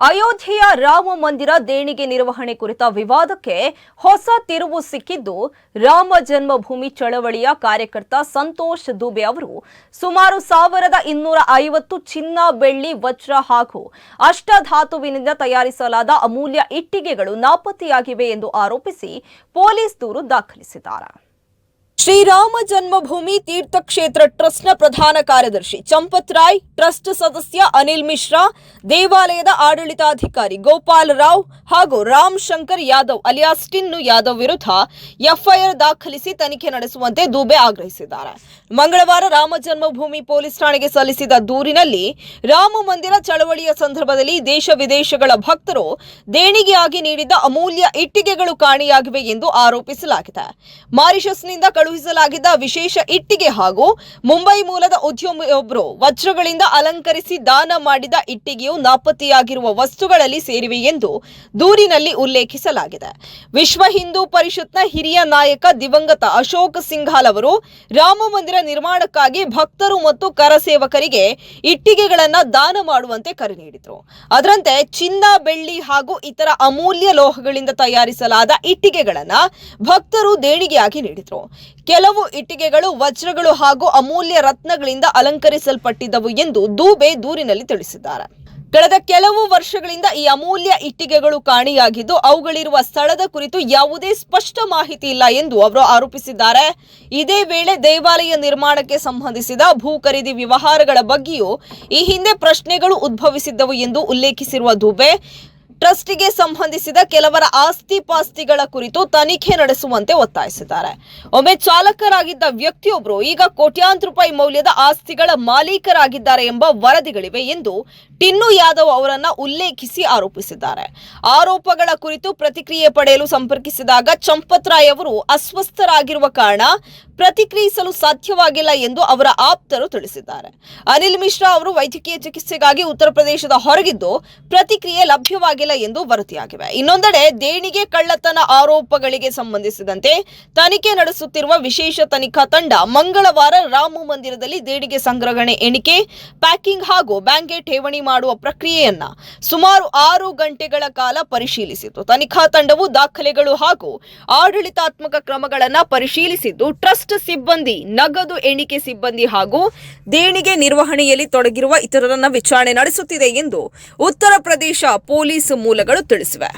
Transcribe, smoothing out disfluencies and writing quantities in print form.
ಅಯೋಧ್ಯೆಯ ರಾಮ ಮಂದಿರ ದೇಣಿಗೆ ನಿರ್ವಹಣೆ ಕುರಿತ ವಿವಾದಕ್ಕೆ ಹೊಸ ತಿರುವು ಸಿಕ್ಕಿದ್ದು, ರಾಮ ಜನ್ಮಭೂಮಿ ಚಳವಳಿಯ ಕಾರ್ಯಕರ್ತ ಸಂತೋಷ್ ದುಬೆ ಅವರು ಸುಮಾರು 1250 ಚಿನ್ನ, ಬೆಳ್ಳಿ, ವಜ್ರ ಹಾಗೂ ಅಷ್ಟಧಾತುವಿನಿಂದ ತಯಾರಿಸಲಾದ ಅಮೂಲ್ಯ ಇಟ್ಟಿಗೆಗಳು ನಾಪತ್ತೆಯಾಗಿವೆ ಎಂದು ಆರೋಪಿಸಿ ಪೊಲೀಸ್ ದೂರು ದಾಖಲಿಸಿದ್ದಾರೆ. ಶ್ರೀರಾಮ ಜನ್ಮಭೂಮಿ ತೀರ್ಥಕ್ಷೇತ್ರ ಟ್ರಸ್ಟ್ನ ಪ್ರಧಾನ ಕಾರ್ಯದರ್ಶಿ ಚಂಪತ್ ರಾಯ್, ಟ್ರಸ್ಟ್ ಸದಸ್ಯ ಅನಿಲ್ ಮಿಶ್ರಾ, ದೇವಾಲಯದ ಆಡಳಿತಾಧಿಕಾರಿ ಗೋಪಾಲ್ ರಾವ್ ಹಾಗೂ ರಾಮ್ ಶಂಕರ್ ಯಾದವ್ ಅಲಿಯಾಸ್ ಟಿನ್ನು ಯಾದವ್ ವಿರುದ್ಧ ಎಫ್ಐಆರ್ ದಾಖಲಿಸಿ ತನಿಖೆ ನಡೆಸುವಂತೆ ದುಬೆ ಆಗ್ರಹಿಸಿದ್ದಾರೆ. ಮಂಗಳವಾರ ರಾಮ ಜನ್ಮಭೂಮಿ ಪೊಲೀಸ್ ಠಾಣೆಗೆ ಸಲ್ಲಿಸಿದ ದೂರಿನಲ್ಲಿ ರಾಮ ಮಂದಿರ ಚಳವಳಿಯ ಸಂದರ್ಭದಲ್ಲಿ ದೇಶ ವಿದೇಶಗಳ ಭಕ್ತರು ದೇಣಿಗೆಯಾಗಿ ನೀಡಿದ್ದ ಅಮೂಲ್ಯ ಇಟ್ಟಿಗೆಗಳು ಕಾಣೆಯಾಗಿವೆ ಎಂದು ಆರೋಪಿಸಲಾಗಿದೆ. ಮಾರಿಷಸ್ನಿಂದ ಕಳುಹಿಸಲಾಗಿದ್ದ ವಿಶೇಷ ಇಟ್ಟಿಗೆ ಹಾಗೂ ಮುಂಬೈ ಮೂಲದ ಉದ್ಯಮಿಯೊಬ್ಬರು ವಜ್ರಗಳಿಂದ ಅಲಂಕರಿಸಿ ದಾನ ಮಾಡಿದ ಇಟ್ಟಿಗೆಯು ನಾಪತ್ತೆಯಾಗಿರುವ ವಸ್ತುಗಳಲ್ಲಿ ಸೇರಿವೆ ಎಂದು ದೂರಿನಲ್ಲಿ ಉಲ್ಲೇಖಿಸಲಾಗಿದೆ. ವಿಶ್ವ ಹಿಂದೂ ಪರಿಷತ್ನ ಹಿರಿಯ ನಾಯಕ ದಿವಂಗತ ಅಶೋಕ್ ಸಿಂಘಾಲ್ ಅವರು ರಾಮ ಮಂದಿರ ನಿರ್ಮಾಣಕ್ಕಾಗಿ ಭಕ್ತರು ಮತ್ತು ಕರಸೇವಕರಿಗೆ ಇಟ್ಟಿಗೆಗಳನ್ನು ದಾನ ಮಾಡುವಂತೆ ಕರೆ ನೀಡಿದರು. ಅದರಂತೆ ಚಿನ್ನ, ಬೆಳ್ಳಿ ಹಾಗೂ ಇತರ ಅಮೂಲ್ಯ ಲೋಹಗಳಿಂದ ತಯಾರಿಸಲಾದ ಇಟ್ಟಿಗೆಗಳನ್ನು ಭಕ್ತರು ದೇಣಿಗೆಯಾಗಿ ನೀಡಿದರು. ಕೆಲವು ಇಟ್ಟಿಗೆಗಳು ವಜ್ರಗಳು ಹಾಗೂ ಅಮೂಲ್ಯ ರತ್ನಗಳಿಂದ ಅಲಂಕರಿಸಲ್ಪಟ್ಟಿದ್ದವು ಎಂದು ದುಬೆ ದೂರಿನಲ್ಲಿ ತಿಳಿಸಿದ್ದಾರೆ. ಕಳೆದ ಕೆಲವು ವರ್ಷಗಳಿಂದ ಈ ಅಮೂಲ್ಯ ಇಟ್ಟಿಗೆಗಳು ಕಾಣೆಯಾಗಿದ್ದು, ಅವುಗಳಿರುವ ಸ್ಥಳದ ಕುರಿತು ಯಾವುದೇ ಸ್ಪಷ್ಟ ಮಾಹಿತಿ ಇಲ್ಲ ಎಂದು ಅವರು ಆರೋಪಿಸಿದ್ದಾರೆ. ಇದೇ ವೇಳೆ ದೇವಾಲಯ ನಿರ್ಮಾಣಕ್ಕೆ ಸಂಬಂಧಿಸಿದ ಭೂ ಖರೀದಿ ವ್ಯವಹಾರಗಳ ಬಗ್ಗೆಯೂ ಈ ಹಿಂದೆ ಪ್ರಶ್ನೆಗಳು ಉದ್ಭವಿಸಿದ್ದವು ಎಂದು ಉಲ್ಲೇಖಿಸಿರುವ ದುಬೆ, ಟ್ರಸ್ಟಿಗೆ ಸಂಬಂಧಿಸಿದ ಕೆಲವರ ಆಸ್ತಿ-ಪಾಸ್ತಿಗಳ ಕುರಿತು ತನಿಖೆ ನಡೆಸುವಂತೆ ಒತ್ತಾಯಿಸಿದ್ದಾರೆ. ಒಮ್ಮೆ ಚಾಲಕರಾಗಿದ್ದ ವ್ಯಕ್ತಿಯೊಬ್ಬರು ಈಗ ಕೋಟ್ಯಾಂತರ ರೂಪಾಯಿ ಮೌಲ್ಯದ ಆಸ್ತಿಗಳ ಮಾಲೀಕರಾಗಿದ್ದಾರೆ ಎಂಬ ವರದಿಗಳಿವೆ ಎಂದು ಟಿನ್ನು ಯಾದವ್ ಅವರನ್ನ ಉಲ್ಲೇಖಿಸಿ ಆರೋಪಿಸಿದ್ದಾರೆ. ಆರೋಪಗಳ ಕುರಿತು ಪ್ರತಿಕ್ರಿಯೆ ಪಡೆಯಲು ಸಂಪರ್ಕಿಸಿದಾಗ ಚಂಪತ್ ರಾಯ್ ಅವರು ಅಸ್ವಸ್ಥರಾಗಿರುವ ಕಾರಣ ಪ್ರತಿಕ್ರಿಯಿಸಲು ಸಾಧ್ಯವಾಗಿಲ್ಲ ಎಂದು ಅವರ ಆಪ್ತರು ತಿಳಿಸಿದ್ದಾರೆ. ಅನಿಲ್ ಮಿಶ್ರಾ ಅವರು ವೈದ್ಯಕೀಯ ಚಿಕಿತ್ಸೆಗಾಗಿ ಉತ್ತರ ಪ್ರದೇಶದ ಹೊರಗಿದ್ದು ಪ್ರತಿಕ್ರಿಯೆ ಲಭ್ಯವಾಗಿಲ್ಲ ಎಂದು ವರದಿಯಾಗಿವೆ. ಇನ್ನೊಂದೆಡೆ ದೇಣಿಗೆ ಕಳ್ಳತನ ಆರೋಪಗಳಿಗೆ ಸಂಬಂಧಿಸಿದಂತೆ ತನಿಖೆ ನಡೆಸುತ್ತಿರುವ ವಿಶೇಷ ತನಿಖಾ ತಂಡ ಮಂಗಳವಾರ ರಾಮ ಮಂದಿರದಲ್ಲಿ ದೇಣಿಗೆ ಸಂಗ್ರಹಣೆ, ಎಣಿಕೆ, ಪ್ಯಾಕಿಂಗ್ ಹಾಗೂ ಬ್ಯಾಂಕ್ಗೆ ಠೇವಣಿ ಮಾಡುವ ಪ್ರಕ್ರಿಯೆಯನ್ನ ಸುಮಾರು 6 ಗಂಟೆಗಳ ಕಾಲ ಪರಿಶೀಲಿಸಿತು. ತನಿಖಾ ತಂಡವು ದಾಖಲೆಗಳು ಹಾಗೂ ಆಡಳಿತಾತ್ಮಕ ಕ್ರಮಗಳನ್ನು ಪರಿಶೀಲಿಸಿದ್ದು, ಟ್ರಸ್ಟ್ ಸಿಬ್ಬಂದಿ, ನಗದು ಎಣಿಕೆ ಸಿಬ್ಬಂದಿ ಹಾಗೂ ದೇಣಿಗೆ ನಿರ್ವಹಣೆಯಲ್ಲಿ ತೊಡಗಿರುವ ಇತರರನ್ನ ವಿಚಾರಣೆ ನಡೆಸುತ್ತಿದೆ ಎಂದು ಉತ್ತರ ಪ್ರದೇಶ ಪೊಲೀಸ್ ಮೂಲಗಳು ತಿಳಿಸಿವೆ.